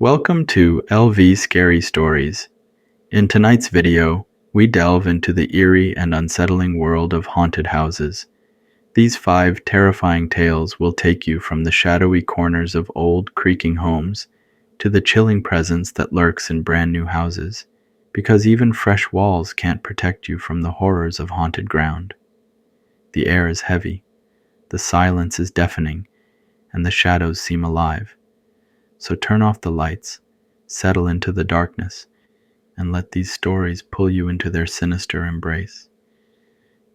Welcome to LV Scary Stories. In tonight's video, we delve into the eerie and unsettling world of haunted houses. These 5 terrifying tales will take you from the shadowy corners of old, creaking homes to the chilling presence that lurks in brand new houses, because even fresh walls can't protect you from the horrors of haunted ground. The air is heavy, the silence is deafening, and the shadows seem alive. So turn off the lights, settle into the darkness, and let these stories pull you into their sinister embrace.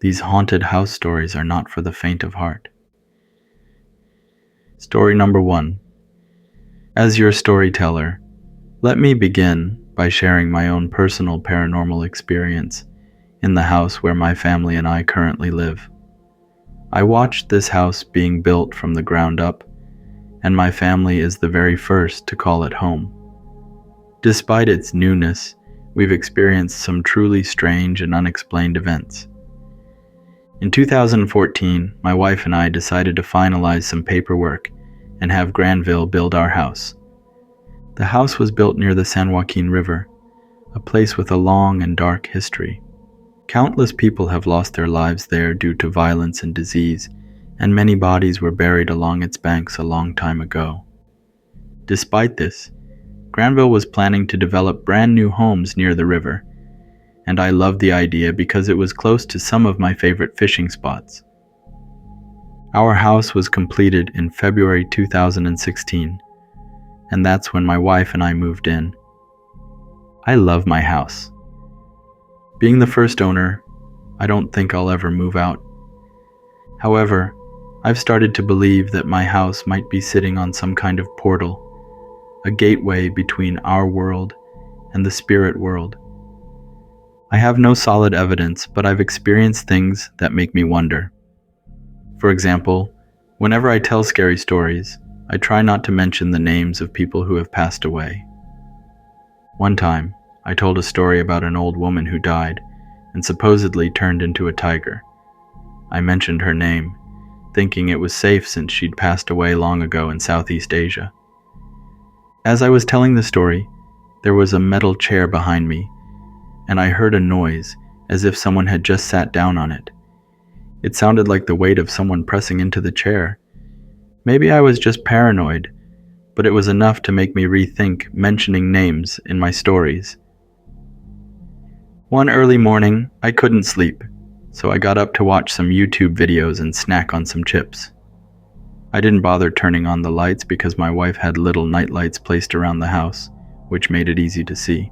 These haunted house stories are not for the faint of heart. Story number 1. As your storyteller, let me begin by sharing my own personal paranormal experience in the house where my family and I currently live. I watched this house being built from the ground up, and my family is the very first to call it home. Despite its newness, we've experienced some truly strange and unexplained events. In 2014, my wife and I decided to finalize some paperwork and have Granville build our house. The house was built near the San Joaquin River, a place with a long and dark history. Countless people have lost their lives there due to violence and disease, and many bodies were buried along its banks a long time ago. Despite this, Granville was planning to develop brand new homes near the river, and I loved the idea because it was close to some of my favorite fishing spots. Our house was completed in February 2016, and that's when my wife and I moved in. I love my house. Being the first owner, I don't think I'll ever move out. However, I've started to believe that my house might be sitting on some kind of portal, a gateway between our world and the spirit world. I have no solid evidence, but I've experienced things that make me wonder. For example, whenever I tell scary stories, I try not to mention the names of people who have passed away. One time, I told a story about an old woman who died and supposedly turned into a tiger. I mentioned her name, thinking it was safe since she'd passed away long ago in Southeast Asia. As I was telling the story, there was a metal chair behind me, and I heard a noise as if someone had just sat down on it. It sounded like the weight of someone pressing into the chair. Maybe I was just paranoid, but it was enough to make me rethink mentioning names in my stories. One early morning, I couldn't sleep, so I got up to watch some YouTube videos and snack on some chips. I didn't bother turning on the lights because my wife had little night lights placed around the house, which made it easy to see.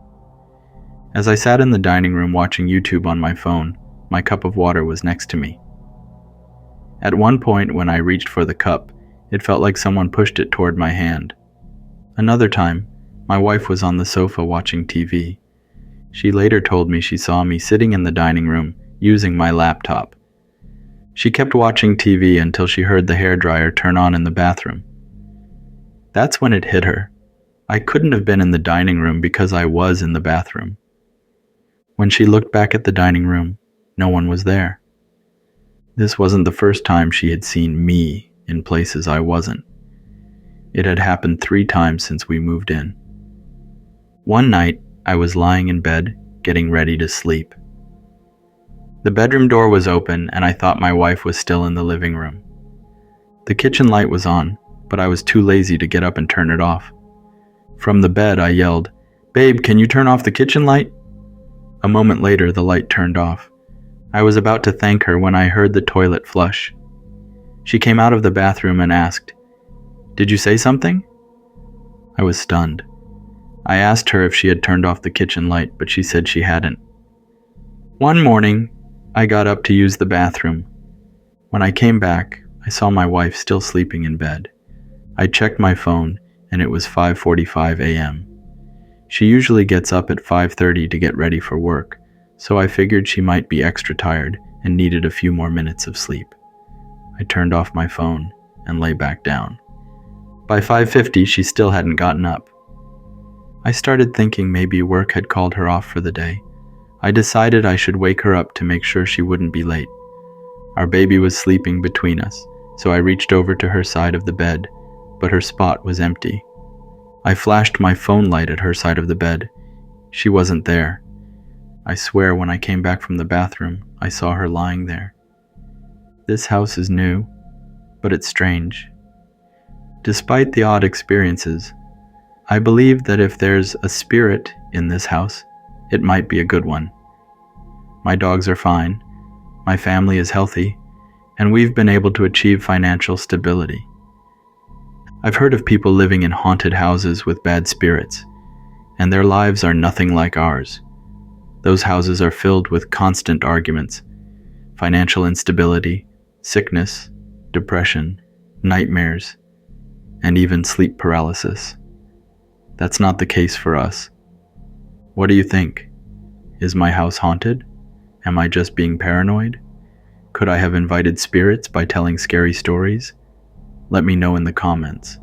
As I sat in the dining room watching YouTube on my phone, my cup of water was next to me. At one point when I reached for the cup, it felt like someone pushed it toward my hand. Another time, my wife was on the sofa watching TV. She later told me she saw me sitting in the dining room using my laptop. She kept watching TV until she heard the hairdryer turn on in the bathroom. That's when it hit her. I couldn't have been in the dining room because I was in the bathroom. When she looked back at the dining room, no one was there. This wasn't the first time she had seen me in places I wasn't. It had happened 3 times since we moved in. One night, I was lying in bed, getting ready to sleep. The bedroom door was open, and I thought my wife was still in the living room. The kitchen light was on, but I was too lazy to get up and turn it off. From the bed, I yelled, "Babe, can you turn off the kitchen light?" A moment later, the light turned off. I was about to thank her when I heard the toilet flush. She came out of the bathroom and asked, "Did you say something?" I was stunned. I asked her if she had turned off the kitchen light, but she said she hadn't. One morning, I got up to use the bathroom. When I came back, I saw my wife still sleeping in bed. I checked my phone, and it was 5:45 a.m. She usually gets up at 5:30 to get ready for work, so I figured she might be extra tired and needed a few more minutes of sleep. I turned off my phone and lay back down. By 5:50, she still hadn't gotten up. I started thinking maybe work had called her off for the day. I decided I should wake her up to make sure she wouldn't be late. Our baby was sleeping between us, so I reached over to her side of the bed, but her spot was empty. I flashed my phone light at her side of the bed. She wasn't there. I swear when I came back from the bathroom, I saw her lying there. This house is new, but it's strange. Despite the odd experiences, I believe that if there's a spirit in this house, it might be a good one. My dogs are fine, my family is healthy, and we've been able to achieve financial stability. I've heard of people living in haunted houses with bad spirits, and their lives are nothing like ours. Those houses are filled with constant arguments, financial instability, sickness, depression, nightmares, and even sleep paralysis. That's not the case for us. What do you think? Is my house haunted? Am I just being paranoid? Could I have invited spirits by telling scary stories? Let me know in the comments.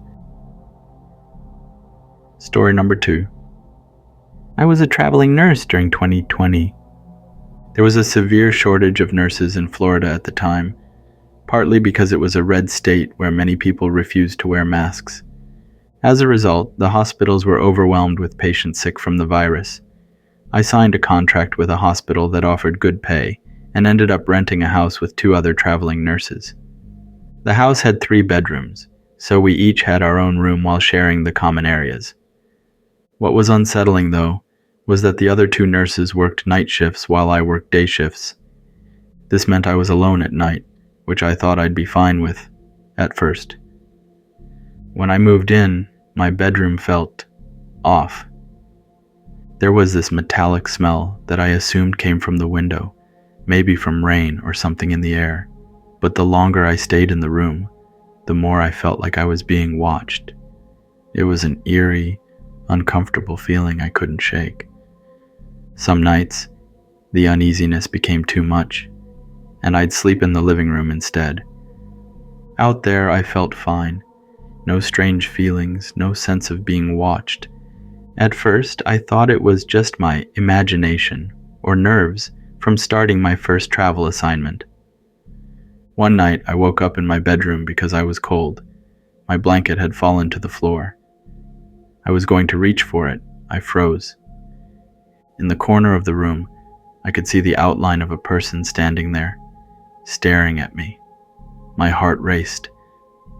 Story number 2. I was a traveling nurse during 2020. There was a severe shortage of nurses in Florida at the time, partly because it was a red state where many people refused to wear masks. As a result, the hospitals were overwhelmed with patients sick from the virus. I signed a contract with a hospital that offered good pay and ended up renting a house with 2 other traveling nurses. The house had 3 bedrooms, so we each had our own room while sharing the common areas. What was unsettling, though, was that the other 2 nurses worked night shifts while I worked day shifts. This meant I was alone at night, which I thought I'd be fine with at first. When I moved in, my bedroom felt off. There was this metallic smell that I assumed came from the window, maybe from rain or something in the air. But the longer I stayed in the room, the more I felt like I was being watched. It was an eerie, uncomfortable feeling I couldn't shake. Some nights, the uneasiness became too much, and I'd sleep in the living room instead. Out there, I felt fine. No strange feelings, no sense of being watched. At first, I thought it was just my imagination or nerves from starting my first travel assignment. One night, I woke up in my bedroom because I was cold. My blanket had fallen to the floor. I was going to reach for it. I froze. In the corner of the room, I could see the outline of a person standing there, staring at me. My heart raced.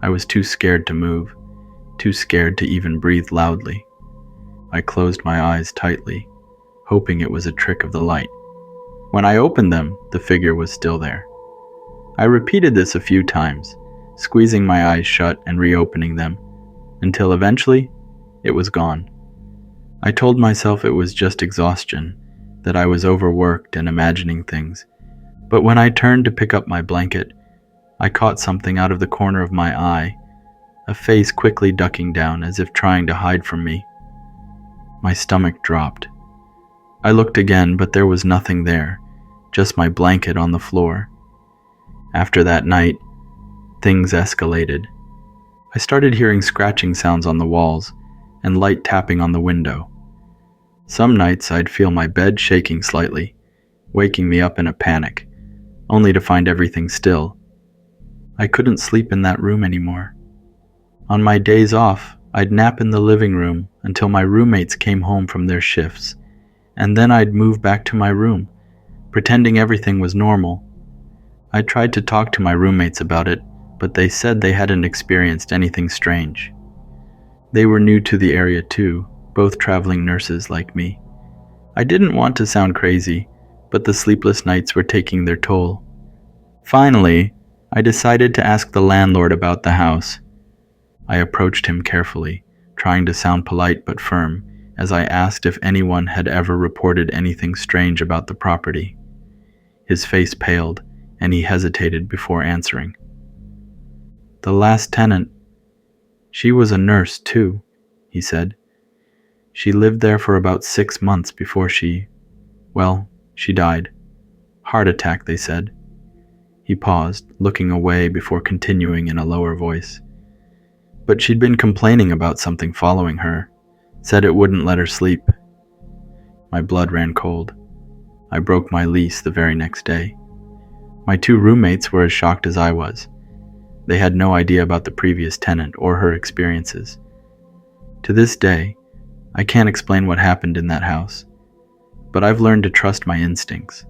I was too scared to move, too scared to even breathe loudly. I closed my eyes tightly, hoping it was a trick of the light. When I opened them, the figure was still there. I repeated this a few times, squeezing my eyes shut and reopening them, until eventually, it was gone. I told myself it was just exhaustion, that I was overworked and imagining things. But when I turned to pick up my blanket, I caught something out of the corner of my eye, a face quickly ducking down as if trying to hide from me. My stomach dropped. I looked again, but there was nothing there, just my blanket on the floor. After that night, things escalated. I started hearing scratching sounds on the walls and light tapping on the window. Some nights I'd feel my bed shaking slightly, waking me up in a panic, only to find everything still. I couldn't sleep in that room anymore. On my days off, I'd nap in the living room until my roommates came home from their shifts, and then I'd move back to my room, pretending everything was normal. I tried to talk to my roommates about it, but they said they hadn't experienced anything strange. They were new to the area too, both traveling nurses like me. I didn't want to sound crazy, but the sleepless nights were taking their toll. Finally, I decided to ask the landlord about the house. I approached him carefully, trying to sound polite but firm, as I asked if anyone had ever reported anything strange about the property. His face paled, and he hesitated before answering. The last tenant, she was a nurse too, he said. She lived there for about 6 months before she died. Heart attack, they said. He paused, looking away before continuing in a lower voice. But she'd been complaining about something following her, said it wouldn't let her sleep. My blood ran cold. I broke my lease the very next day. My 2 roommates were as shocked as I was. They had no idea about the previous tenant or her experiences. To this day, I can't explain what happened in that house, but I've learned to trust my instincts.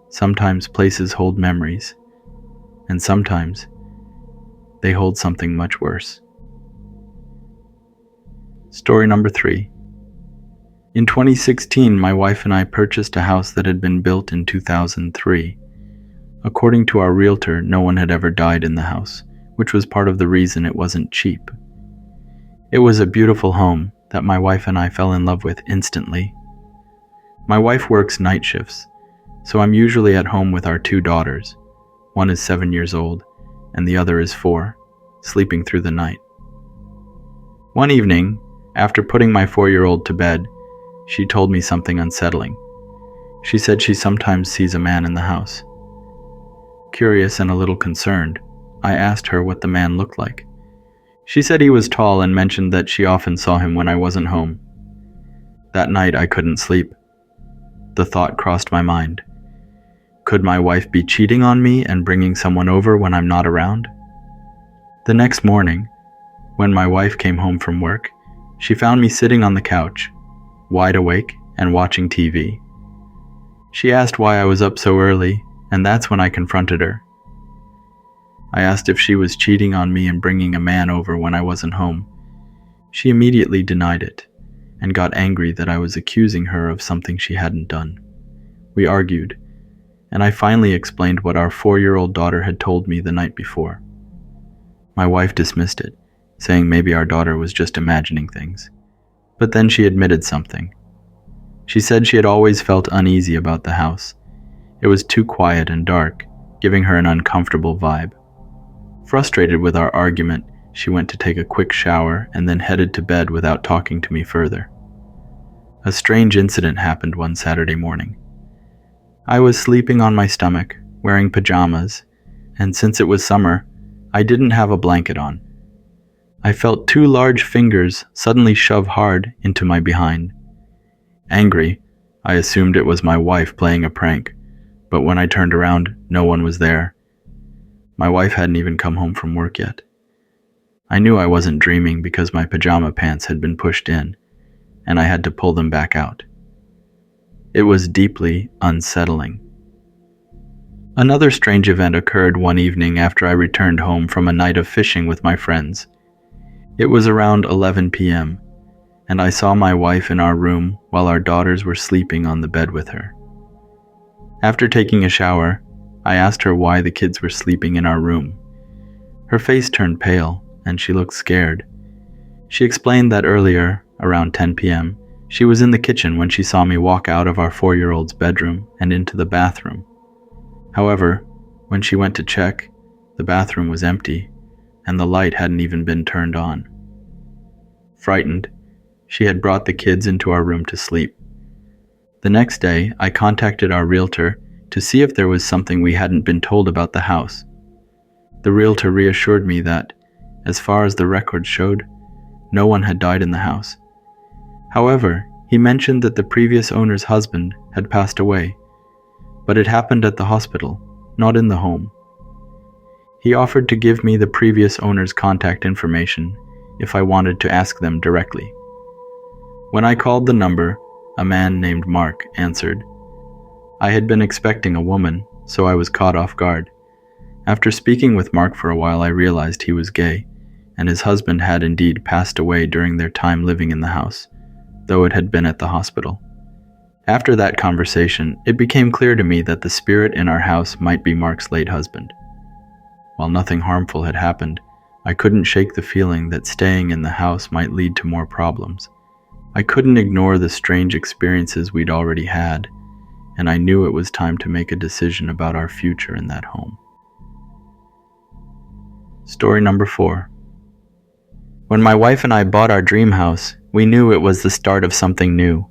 Sometimes places hold memories, and sometimes they hold something much worse. Story number 3. In 2016, my wife and I purchased a house that had been built in 2003. According to our realtor, no one had ever died in the house, which was part of the reason it wasn't cheap. It was a beautiful home that my wife and I fell in love with instantly. My wife works night shifts, so I'm usually at home with our 2 daughters. One is 7 years old, and the other is 4, sleeping through the night. One evening, after putting my 4-year-old to bed, she told me something unsettling. She said she sometimes sees a man in the house. Curious and a little concerned, I asked her what the man looked like. She said he was tall and mentioned that she often saw him when I wasn't home. That night I couldn't sleep. The thought crossed my mind. Could my wife be cheating on me and bringing someone over when I'm not around? The next morning, when my wife came home from work, she found me sitting on the couch, wide awake and watching TV. She asked why I was up so early, and that's when I confronted her. I asked if she was cheating on me and bringing a man over when I wasn't home. She immediately denied it, and got angry that I was accusing her of something she hadn't done. We argued, and I finally explained what our 4-year-old daughter had told me the night before. My wife dismissed it, saying maybe our daughter was just imagining things. But then she admitted something. She said she had always felt uneasy about the house. It was too quiet and dark, giving her an uncomfortable vibe. Frustrated with our argument, she went to take a quick shower and then headed to bed without talking to me further. A strange incident happened one Saturday morning. I was sleeping on my stomach, wearing pajamas, and since it was summer, I didn't have a blanket on. I felt 2 large fingers suddenly shove hard into my behind. Angry, I assumed it was my wife playing a prank, but when I turned around, no one was there. My wife hadn't even come home from work yet. I knew I wasn't dreaming because my pajama pants had been pushed in, and I had to pull them back out. It was deeply unsettling. Another strange event occurred one evening after I returned home from a night of fishing with my friends. It was around 11 p.m., and I saw my wife in our room while our daughters were sleeping on the bed with her. After taking a shower, I asked her why the kids were sleeping in our room. Her face turned pale, and she looked scared. She explained that earlier, around 10 p.m., she was in the kitchen when she saw me walk out of our 4-year-old's bedroom and into the bathroom. However, when she went to check, the bathroom was empty, and the light hadn't even been turned on. Frightened, she had brought the kids into our room to sleep. The next day, I contacted our realtor to see if there was something we hadn't been told about the house. The realtor reassured me that, as far as the records showed, no one had died in the house. However, he mentioned that the previous owner's husband had passed away, but it happened at the hospital, not in the home. He offered to give me the previous owner's contact information if I wanted to ask them directly. When I called the number, a man named Mark answered. I had been expecting a woman, so I was caught off guard. After speaking with Mark for a while, I realized he was gay, and his husband had indeed passed away during their time living in the house, though it had been at the hospital. After that conversation, it became clear to me that the spirit in our house might be Mark's late husband. While nothing harmful had happened, I couldn't shake the feeling that staying in the house might lead to more problems. I couldn't ignore the strange experiences we'd already had, and I knew it was time to make a decision about our future in that home. Story number 4. When my wife and I bought our dream house, we knew it was the start of something new.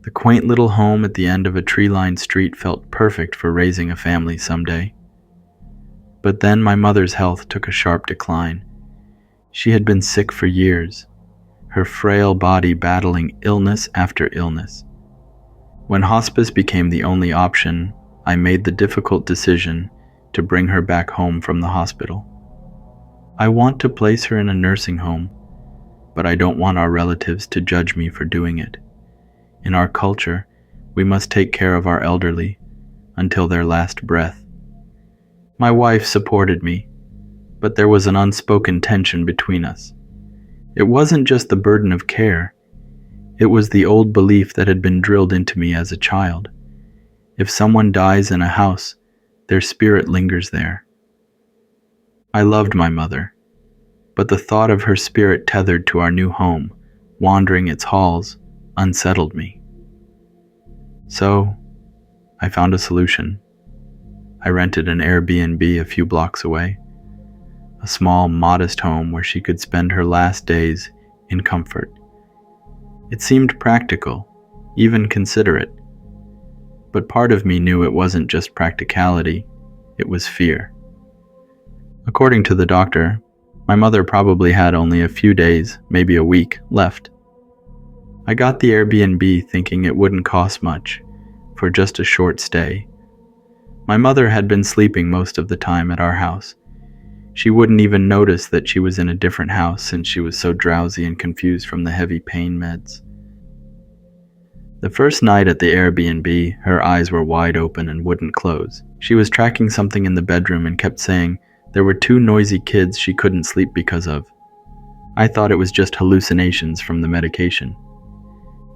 The quaint little home at the end of a tree-lined street felt perfect for raising a family someday. But then my mother's health took a sharp decline. She had been sick for years, her frail body battling illness after illness. When hospice became the only option, I made the difficult decision to bring her back home from the hospital. I want to place her in a nursing home, but I don't want our relatives to judge me for doing it. In our culture, we must take care of our elderly until their last breath. My wife supported me, but there was an unspoken tension between us. It wasn't just the burden of care. It was the old belief that had been drilled into me as a child. If someone dies in a house, their spirit lingers there. I loved my mother, but the thought of her spirit tethered to our new home, wandering its halls, unsettled me. So, I found a solution. I rented an Airbnb a few blocks away, a small, modest home where she could spend her last days in comfort. It seemed practical, even considerate, but part of me knew it wasn't just practicality, it was fear. According to the doctor, my mother probably had only a few days, maybe a week, left. I got the Airbnb thinking it wouldn't cost much, for just a short stay. My mother had been sleeping most of the time at our house. She wouldn't even notice that she was in a different house since she was so drowsy and confused from the heavy pain meds. The first night at the Airbnb, her eyes were wide open and wouldn't close. She was tracking something in the bedroom and kept saying there were 2 noisy kids she couldn't sleep because of. I thought it was just hallucinations from the medication.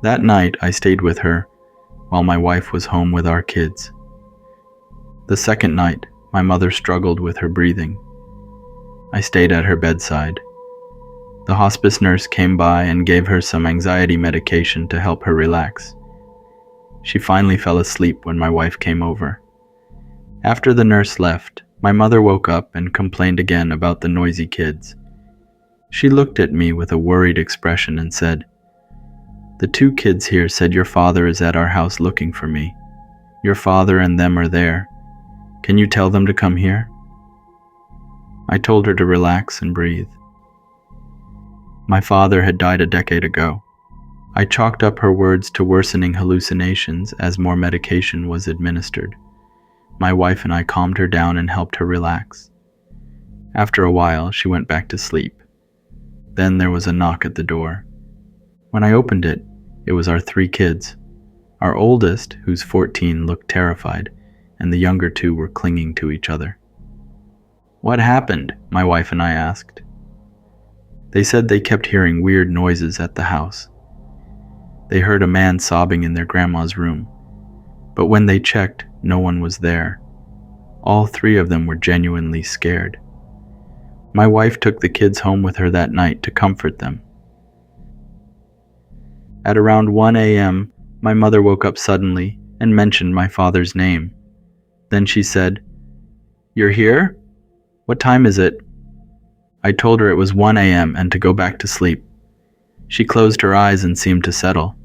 That night, I stayed with her while my wife was home with our kids. The second night, my mother struggled with her breathing. I stayed at her bedside. The hospice nurse came by and gave her some anxiety medication to help her relax. She finally fell asleep when my wife came over. After the nurse left, my mother woke up and complained again about the noisy kids. She looked at me with a worried expression and said, "The 2 kids here said your father is at our house looking for me. Your father and them are there. Can you tell them to come here?" I told her to relax and breathe. My father had died a decade ago. I chalked up her words to worsening hallucinations as more medication was administered. My wife and I calmed her down and helped her relax. After a while, she went back to sleep. Then there was a knock at the door. When I opened it, it was our 3 kids. Our oldest, who's 14, looked terrified, and the younger 2 were clinging to each other. "What happened?" my wife and I asked. They said they kept hearing weird noises at the house. They heard a man sobbing in their grandma's room, but when they checked, no one was there. All 3 of them were genuinely scared. My wife took the kids home with her that night to comfort them. At around 1 a.m., my mother woke up suddenly and mentioned my father's name. Then she said, "You're here? What time is it?" I told her it was 1 a.m. and to go back to sleep. She closed her eyes and seemed to settle.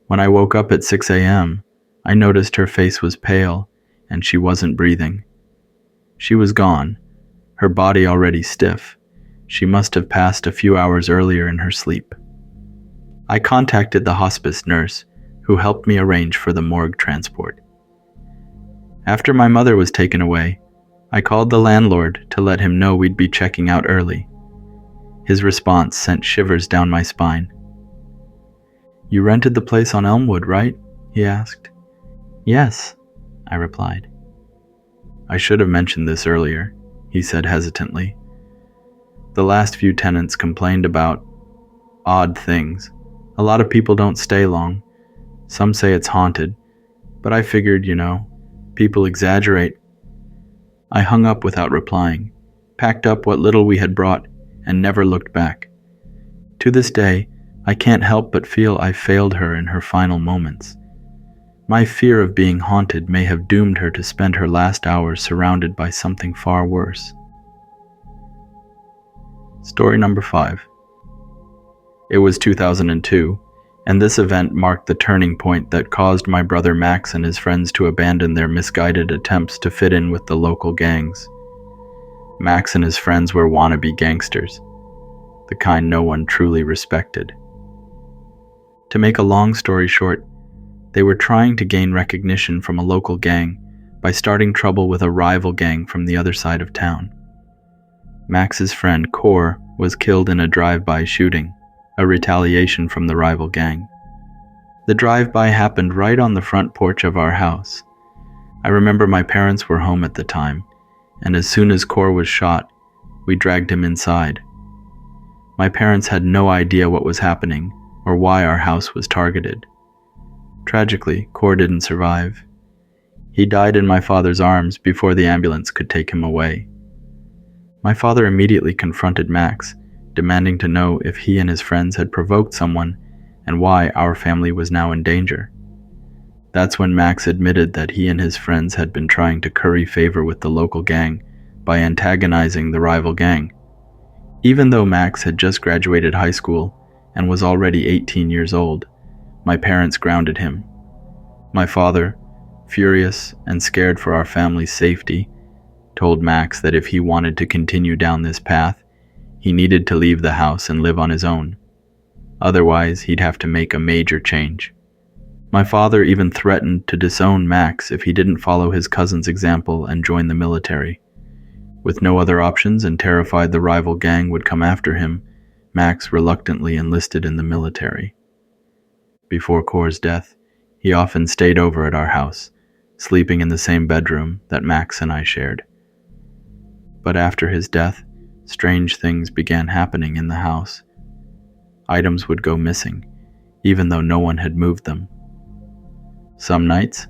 When I woke up at 6 a.m., I noticed her face was pale and she wasn't breathing. She was gone, her body already stiff. She must have passed a few hours earlier in her sleep. I contacted the hospice nurse, who helped me arrange for the morgue transport. After my mother was taken away, I called the landlord to let him know we'd be checking out early. His response sent shivers down my spine. "You rented the place on Elmwood, right?" he asked. "Yes," I replied. "I should have mentioned this earlier," he said hesitantly. "The last few tenants complained about odd things. A lot of people don't stay long. Some say it's haunted, but I figured, people exaggerate." I hung up without replying, packed up what little we had brought, and never looked back. To this day, I can't help but feel I failed her in her final moments. My fear of being haunted may have doomed her to spend her last hours surrounded by something far worse. Story number 5. It was 2002, and this event marked the turning point that caused my brother Max and his friends to abandon their misguided attempts to fit in with the local gangs. Max and his friends were wannabe gangsters, the kind no one truly respected. To make a long story short, they were trying to gain recognition from a local gang by starting trouble with a rival gang from the other side of town. Max's friend, Core, was killed in a drive-by shooting, a retaliation from the rival gang. The drive-by happened right on the front porch of our house. I remember my parents were home at the time, and as soon as Core was shot, we dragged him inside. My parents had no idea what was happening or why our house was targeted. Tragically, Core didn't survive. He died in my father's arms before the ambulance could take him away. My father immediately confronted Max, demanding to know if he and his friends had provoked someone and why our family was now in danger. That's when Max admitted that he and his friends had been trying to curry favor with the local gang by antagonizing the rival gang. Even though Max had just graduated high school and was already 18 years old, my parents grounded him. My father, furious and scared for our family's safety, told Max that if he wanted to continue down this path, he needed to leave the house and live on his own. Otherwise, he'd have to make a major change. My father even threatened to disown Max if he didn't follow his cousin's example and join the military. With no other options and terrified the rival gang would come after him, Max reluctantly enlisted in the military. Before Core's death, he often stayed over at our house, sleeping in the same bedroom that Max and I shared. But after his death, strange things began happening in the house. Items would go missing, even though no one had moved them. Some nights,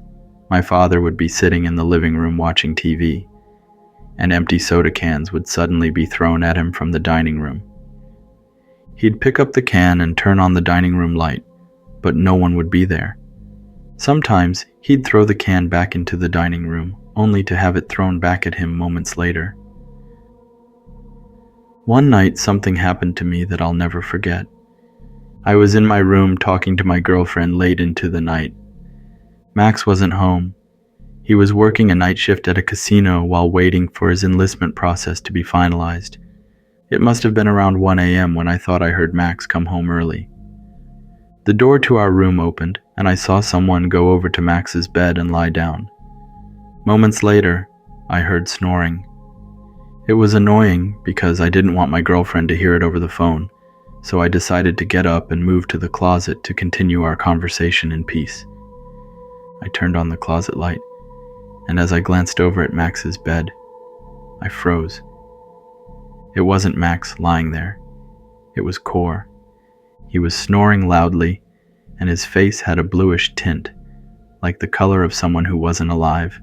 my father would be sitting in the living room watching TV, and empty soda cans would suddenly be thrown at him from the dining room. He'd pick up the can and turn on the dining room light, but no one would be there. Sometimes, he'd throw the can back into the dining room, only to have it thrown back at him moments later. One night, something happened to me that I'll never forget. I was in my room talking to my girlfriend late into the night. Max wasn't home. He was working a night shift at a casino while waiting for his enlistment process to be finalized. It must have been around 1 a.m. when I thought I heard Max come home early. The door to our room opened, and I saw someone go over to Max's bed and lie down. Moments later, I heard snoring. It was annoying because I didn't want my girlfriend to hear it over the phone, so I decided to get up and move to the closet to continue our conversation in peace. I turned on the closet light, and as I glanced over at Max's bed, I froze. It wasn't Max lying there. It was Core. He was snoring loudly, and his face had a bluish tint, like the color of someone who wasn't alive.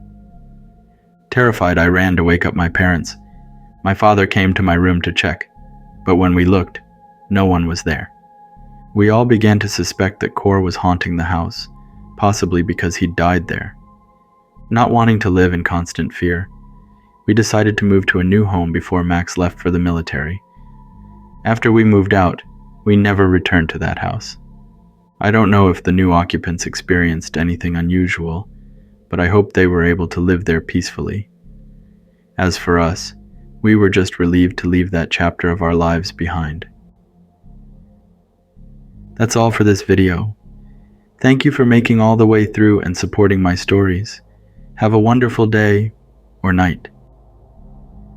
Terrified, I ran to wake up my parents. My father came to my room to check, but when we looked, no one was there. We all began to suspect that Core was haunting the house, possibly because he'd died there. Not wanting to live in constant fear, we decided to move to a new home before Max left for the military. After we moved out, we never returned to that house. I don't know if the new occupants experienced anything unusual, but I hope they were able to live there peacefully. As for us, we were just relieved to leave that chapter of our lives behind. That's all for this video. Thank you for making all the way through and supporting my stories. Have a wonderful day or night.